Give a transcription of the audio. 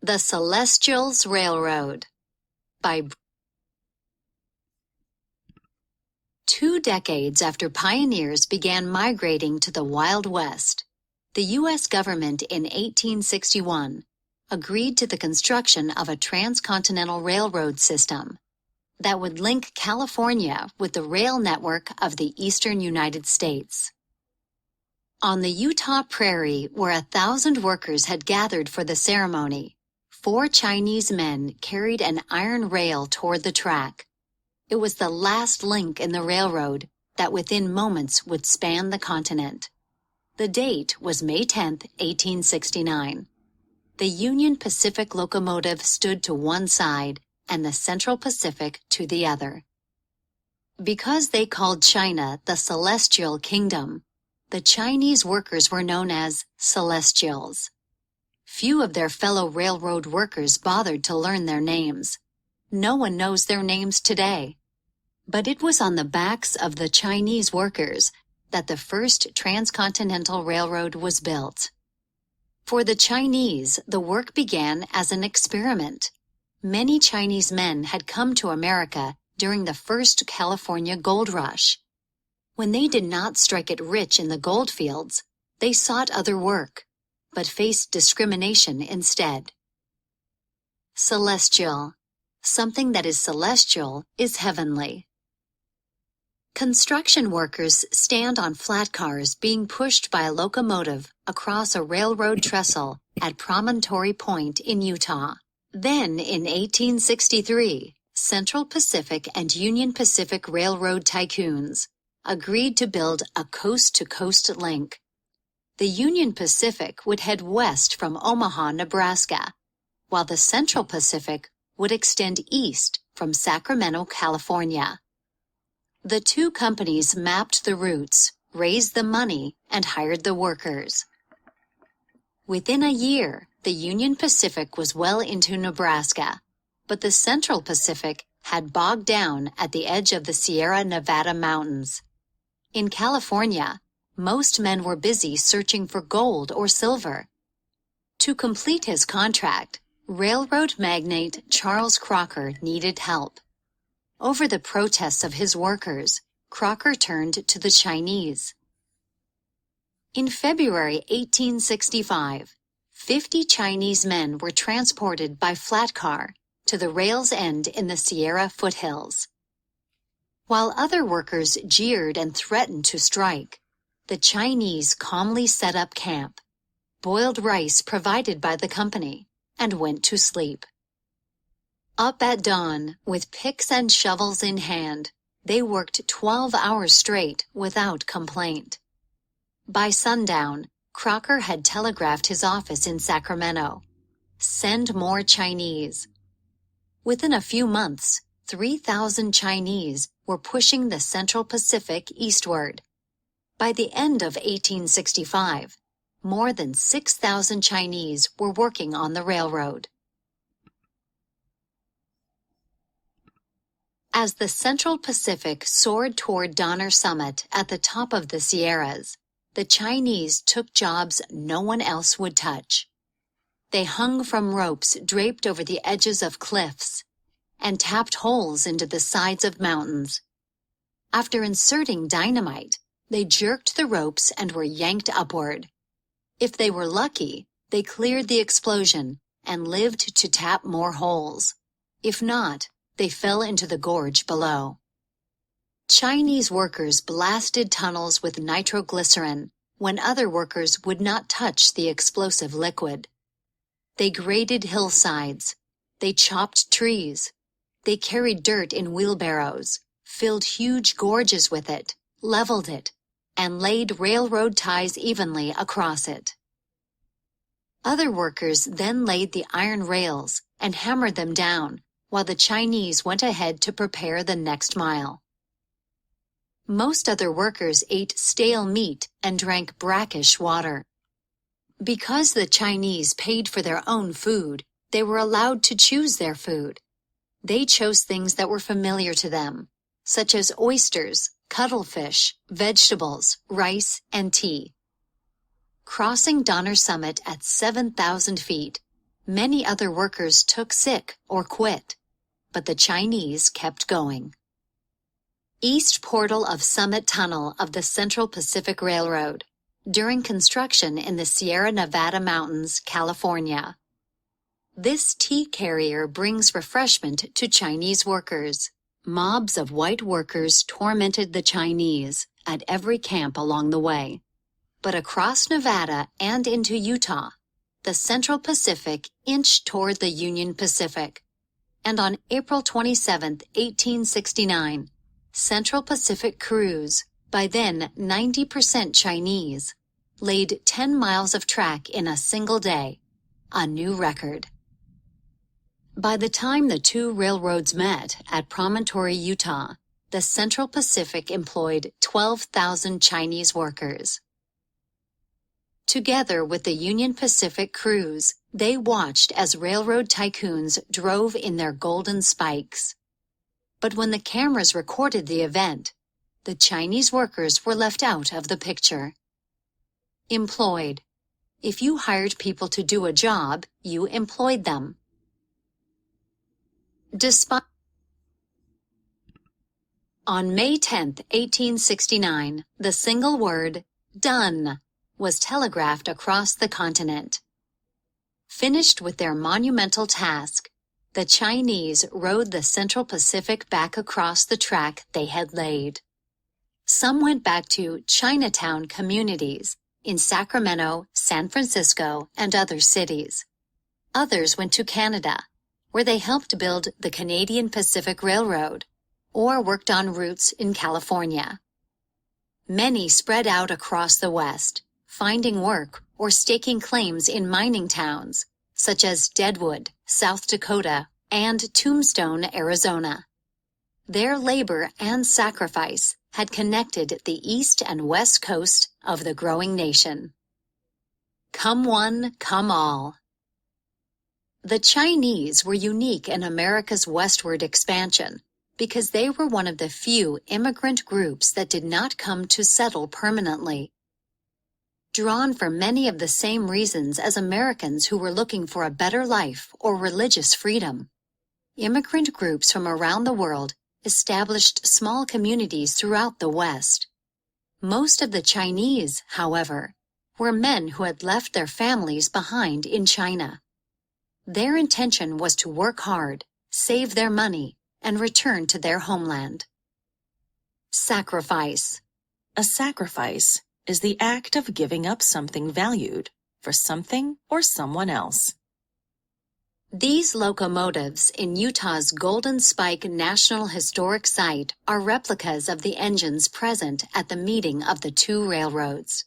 The Celestials Railroad by 2 decades after pioneers began migrating to the Wild West, the U.S. government in 1861 agreed to the construction of a transcontinental railroad system that would link California with the rail network of the eastern United States. On the Utah prairie, where 1,000 workers had gathered for the ceremony, 4 Chinese men carried an iron rail toward the track. It was the last link in the railroad that within moments would span the continent. The date was May 10, 1869. The Union Pacific locomotive stood to one side and the Central Pacific to the other. Because they called China the Celestial Kingdom, the Chinese workers were known as Celestials. Few of their fellow railroad workers bothered to learn their names. No one knows their names today. But it was on the backs of the Chinese workers that the first transcontinental railroad was built. For the Chinese, the work began as an experiment. Many Chinese men had come to America during the first California gold rush. When they did not strike it rich in the gold fields, they sought other work, but faced discrimination instead. Celestial. Something that is celestial is heavenly. Construction workers stand on flat cars being pushed by a locomotive across a railroad trestle at Promontory Point in Utah. Then, in 1863, Central Pacific and Union Pacific Railroad tycoons agreed to build a coast-to-coast link. The Union Pacific would head west from Omaha, Nebraska, while the Central Pacific would extend east from Sacramento, California. The two companies mapped the routes, raised the money, and hired the workers. Within a year, the Union Pacific was well into Nebraska, but the Central Pacific had bogged down at the edge of the Sierra Nevada mountains. In California, most men were busy searching for gold or silver. To complete his contract, railroad magnate Charles Crocker needed help. Over the protests of his workers, Crocker turned to the Chinese. In February 1865, 50 Chinese men were transported by flat car to the rail's end in the Sierra foothills. While other workers jeered and threatened to strike, the Chinese calmly set up camp, boiled rice provided by the company, and went to sleep. Up at dawn, with picks and shovels in hand, they worked 12 hours straight without complaint. By sundown, Crocker had telegraphed his office in Sacramento, "Send more Chinese." Within a few months, 3,000 Chinese were pushing the Central Pacific eastward. By the end of 1865, more than 6,000 Chinese were working on the railroad. As the Central Pacific soared toward Donner Summit at the top of the Sierras, the Chinese took jobs no one else would touch. They hung from ropes draped over the edges of cliffs and tapped holes into the sides of mountains. After inserting dynamite, they jerked the ropes and were yanked upward. If they were lucky, they cleared the explosion and lived to tap more holes. If not, they fell into the gorge below. Chinese workers blasted tunnels with nitroglycerin when other workers would not touch the explosive liquid. They graded hillsides. They chopped trees. They carried dirt in wheelbarrows, filled huge gorges with it, leveled it, and laid railroad ties evenly across it. Other workers then laid the iron rails and hammered them down, while the Chinese went ahead to prepare the next mile. Most other workers ate stale meat and drank brackish water. Because the Chinese paid for their own food, they were allowed to choose their food. They chose things that were familiar to them, such as oysters, cuttlefish, vegetables, rice, and tea. Crossing Donner Summit at 7,000 feet, Many other workers took sick or quit, but the Chinese kept going. East portal of Summit Tunnel of the Central Pacific Railroad, during construction in the Sierra Nevada mountains, California. This tea carrier brings refreshment to Chinese workers. Mobs of white workers tormented the Chinese at every camp along the way. But across Nevada and into Utah, the Central Pacific inched toward the Union Pacific. And on April 27, 1869, Central Pacific crews, by then 90% Chinese, laid 10 miles of track in a single day, a new record. By the time the two railroads met at Promontory, Utah, the Central Pacific employed 12,000 Chinese workers. Together with the Union Pacific crews, they watched as railroad tycoons drove in their golden spikes. But when the cameras recorded the event, the Chinese workers were left out of the picture. Employed. If you hired people to do a job, you employed them. On May 10, 1869, the single word, "done," was telegraphed across the continent. Finished with their monumental task, the Chinese rode the Central Pacific back across the track they had laid. Some went back to Chinatown communities in Sacramento, San Francisco, and other cities. Others went to Canada, where they helped build the Canadian Pacific Railroad, or worked on routes in California. Many spread out across the West, finding work or staking claims in mining towns, such as Deadwood, South Dakota, and Tombstone, Arizona. Their labor and sacrifice had connected the east and west coast of the growing nation. Come one, come all. The Chinese were unique in America's westward expansion because they were one of the few immigrant groups that did not come to settle permanently. Drawn for many of the same reasons as Americans who were looking for a better life or religious freedom, immigrant groups from around the world established small communities throughout the West. Most of the Chinese, however, were men who had left their families behind in China. Their intention was to work hard, save their money, and return to their homeland. Sacrifice. A sacrifice is the act of giving up something valued for something or someone else. These locomotives in Utah's Golden Spike National Historic Site are replicas of the engines present at the meeting of the two railroads.